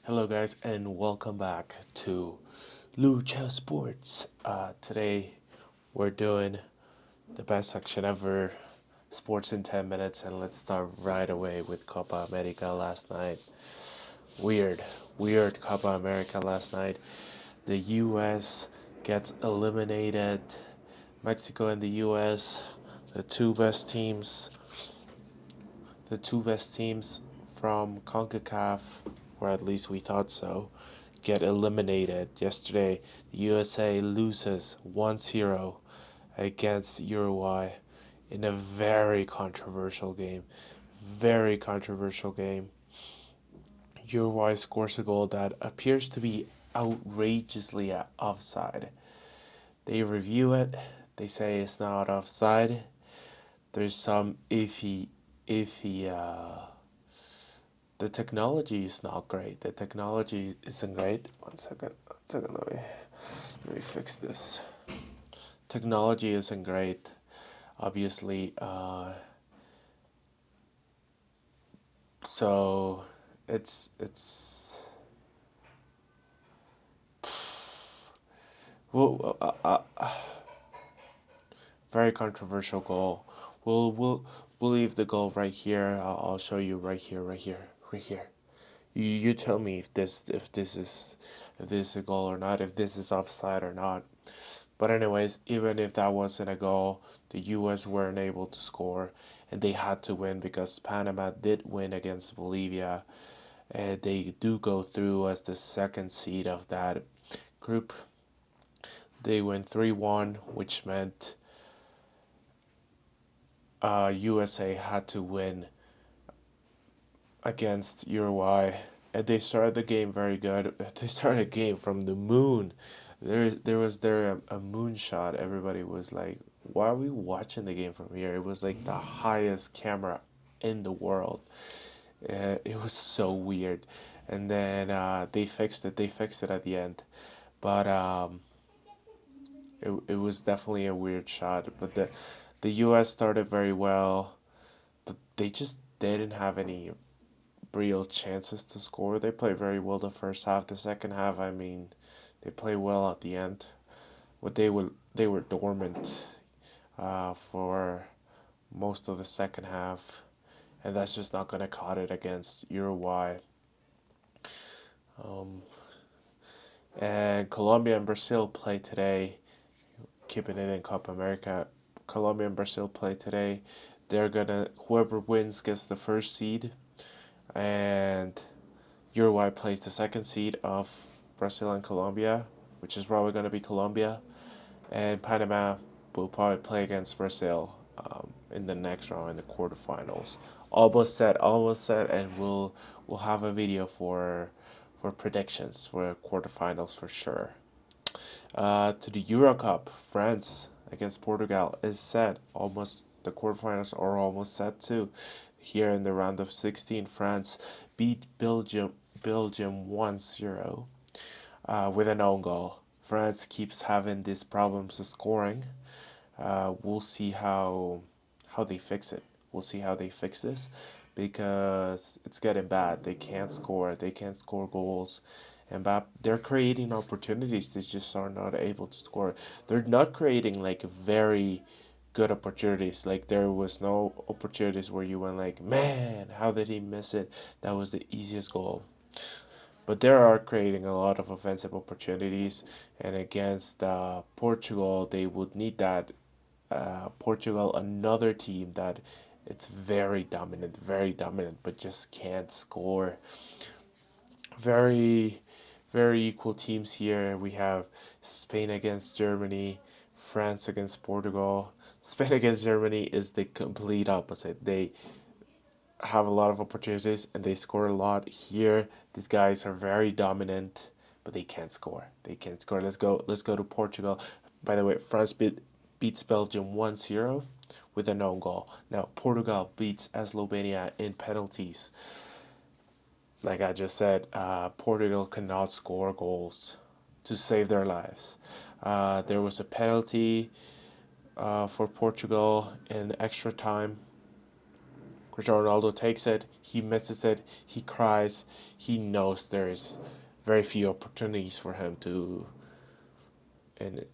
Hello, guys, and welcome back to Lucha Sports. Today, we're doing the best section ever, sports in 10 minutes, and let's start right away with Copa America last night. Weird, weird Copa America last night. The U.S. gets eliminated. Mexico and the U.S., the two best teams, the two best teams from CONCACAF, or at least we thought so, get eliminated. Yesterday, the USA loses 1-0 against Uruguay in a very controversial game. Very controversial game. Uruguay scores a goal that appears to be outrageously offside. They review it, they say it's not offside. There's some iffy. The technology is not great. The technology isn't great. One second. Let me fix this. Technology isn't great, obviously. So it's well, very controversial goal. We'll leave the goal right here. I'll show you right here, right here, right here. You tell me if this is a goal or not, if this is offside or not. But anyways, even if that wasn't a goal, the U.S. weren't able to score, and they had to win because Panama did win against Bolivia, and they do go through as the second seed of that group. They win 3-1, which meant USA had to win against Uruguay, and they started the game very good. They started a game from the moon. There was a moonshot. Everybody was like, "Why are we watching the game from here?" It was like the highest camera in the world. It was so weird, and then they fixed it. They fixed it at the end, but it was definitely a weird shot. But the U.S. started very well, but they just didn't have any real chances to score. They played very well the first half. The second half, I mean, they played well at the end. But they were dormant for most of the second half, and that's just not gonna cut it against Uruguay. Um, and Colombia and Brazil play today. Keeping it in Copa America, Colombia and Brazil play today. They're gonna whoever wins gets the first seed, and Uruguay plays the second seed of Brazil and Colombia, which is probably going to be Colombia, and Panama will probably play against Brazil in the next round in the quarterfinals. Almost set, and we'll have a video for predictions for quarterfinals for sure. To the Euro Cup, France against Portugal is set. Almost the quarterfinals are almost set too. Here in the round of 16, France beat Belgium 1-0 with an own goal. France keeps having these problems of scoring. We'll see how they fix it. We'll see how they fix this because it's getting bad. They can't score. They can't score goals. And they're creating opportunities. They just are not able to score. They're not creating like very good opportunities. Like there was no opportunities where you went like, man, how did he miss it? That was the easiest goal. But they are creating a lot of offensive opportunities, and against Portugal, they would need that. Portugal, another team that it's very dominant, but just can't score. Very, very equal teams here. We have Spain against Germany, France against Portugal. Spain against Germany is the complete opposite. They have a lot of opportunities and they score a lot. Here, these guys are very dominant, but they can't score. They can't score. Let's go to Portugal. By the way, France beats Belgium 1-0 with an own goal. Now Portugal beats Slovenia in penalties. Like I just said, Portugal cannot score goals to save their lives. There was a penalty for Portugal in extra time Cristiano Ronaldo takes it, he misses it, he cries, he knows there's very few opportunities for him to in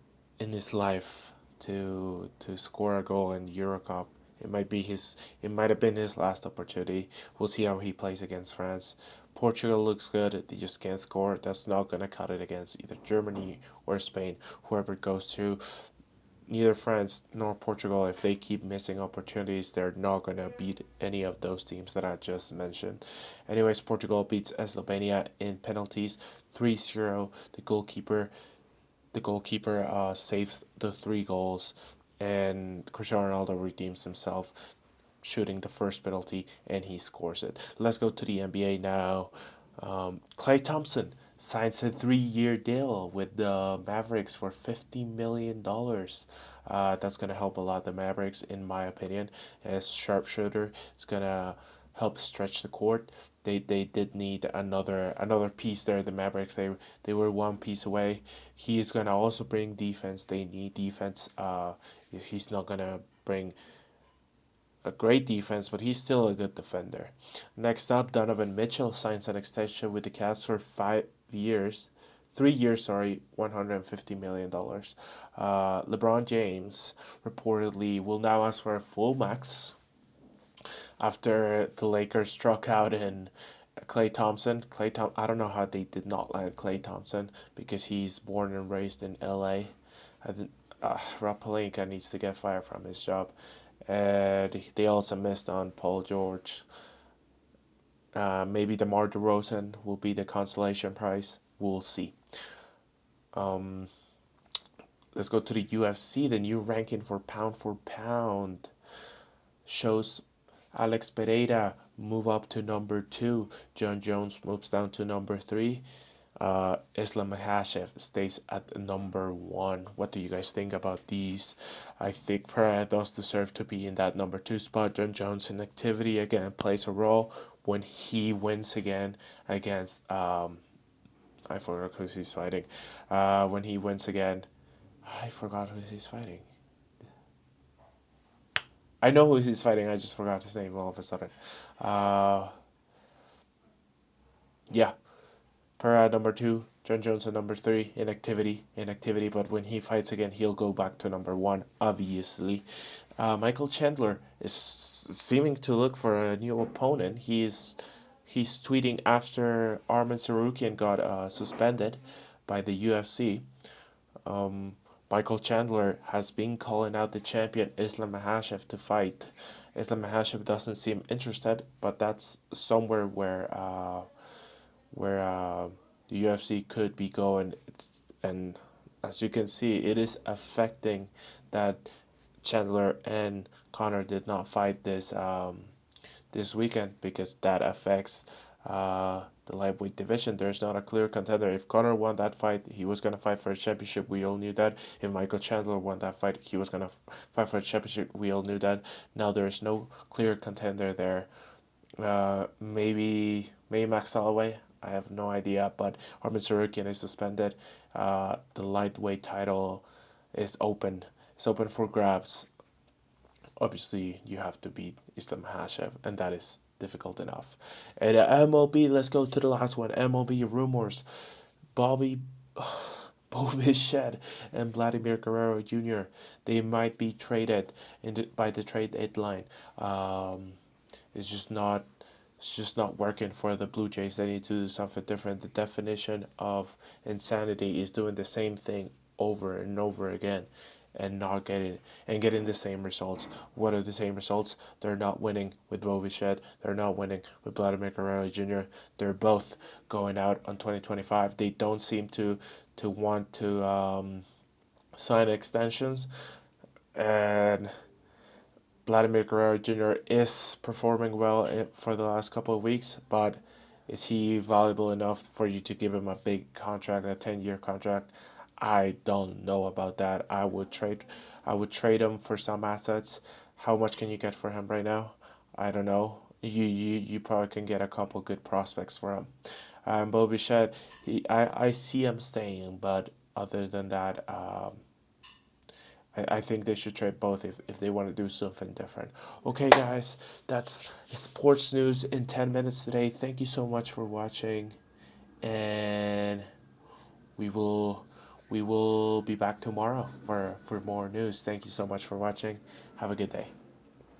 in his life to score a goal in Euro Cup. It might have been his last opportunity. We'll see how he plays against France. Portugal looks good, they just can't score. That's not gonna cut it against either Germany or Spain, whoever it goes to. Neither France nor Portugal, if they keep missing opportunities, they're not going to beat any of those teams that I just mentioned. Anyways, Portugal beats Slovenia in penalties 3-0. The goalkeeper saves the 3 goals, and Cristiano Ronaldo redeems himself, shooting the first penalty, and he scores it. Let's go to the NBA now. Klay Thompson signs a 3-year deal with the Mavericks for $50 million. That's gonna help a lot the Mavericks, in my opinion. As sharpshooter, it's gonna help stretch the court. They did need another piece there. The Mavericks, they were one piece away. He is gonna also bring defense. They need defense. He's not gonna bring a great defense, but he's still a good defender. Next up, Donovan Mitchell signs an extension with the Cavs for 5 years. 3 years, sorry, $150 million. LeBron James reportedly will now ask for a full max after the Lakers struck out in Klay Thompson. I don't know how they did not land Klay Thompson because he's born and raised in LA. Rob Pelinka needs to get fired from his job. And they also missed on Paul George. Maybe DeMar DeRozan will be the consolation prize. We'll see. Um, let's go to the UFC. The new ranking for pound shows Alex Pereira move up to number 2. John Jones moves down to number 3. Islam Makhachev stays at number 1. What do you guys think about these? I think Pereira does deserve to be in that number 2 spot. John Jones' inactivity again plays a role when he wins again against I forgot who he's fighting. When he wins again, I forgot who he's fighting. I know who he's fighting. I just forgot his name all of a sudden. Yeah, Pereira number 2, John Jones at number 3, inactivity. But when he fights again, he'll go back to number 1, obviously. Michael Chandler is seeming to look for a new opponent. He's tweeting after Arman Tsarukyan got suspended by the UFC. Michael Chandler has been calling out the champion Islam Makhachev to fight. Islam Makhachev doesn't seem interested, but that's somewhere where the UFC could be going. And as you can see, it is affecting that Chandler and Conor did not fight this weekend because that affects the lightweight division. There's not a clear contender. If Conor won that fight, he was going to fight for a championship. We all knew that. If Michael Chandler won that fight, he was going to fight for a championship. We all knew that. Now there's no clear contender there. Maybe Max Holloway. I have no idea, but Arman Tsarukyan is suspended. The lightweight title is open. It's open for grabs. Obviously, you have to beat Islam Makhachev, and that is difficult enough. And MLB, let's go to the last one. MLB rumors. Bobby Bichette and Vladimir Guerrero Jr. They might be traded by the trade deadline. It's just not working for the Blue Jays. They need to do something different. The definition of insanity is doing the same thing over and over again and not getting the same results. What are the same results? They're not winning with Bo Bichette. They're not winning with Vladimir Guerrero Jr. They're both going out on 2025. They don't seem to want to sign extensions, and Vladimir Guerrero Jr. is performing well for the last couple of weeks, but is he valuable enough for you to give him a big contract, a 10-year contract? I don't know about that. I would trade him for some assets. How much can you get for him right now? I don't know. You probably can get a couple good prospects for him. Bo Bichette, I see him staying, but other than that, I think they should trade both if they want to do something different. Okay, guys, that's sports news in 10 minutes today. Thank you so much for watching, and we will be back tomorrow for more news. Thank you so much for watching. Have a good day.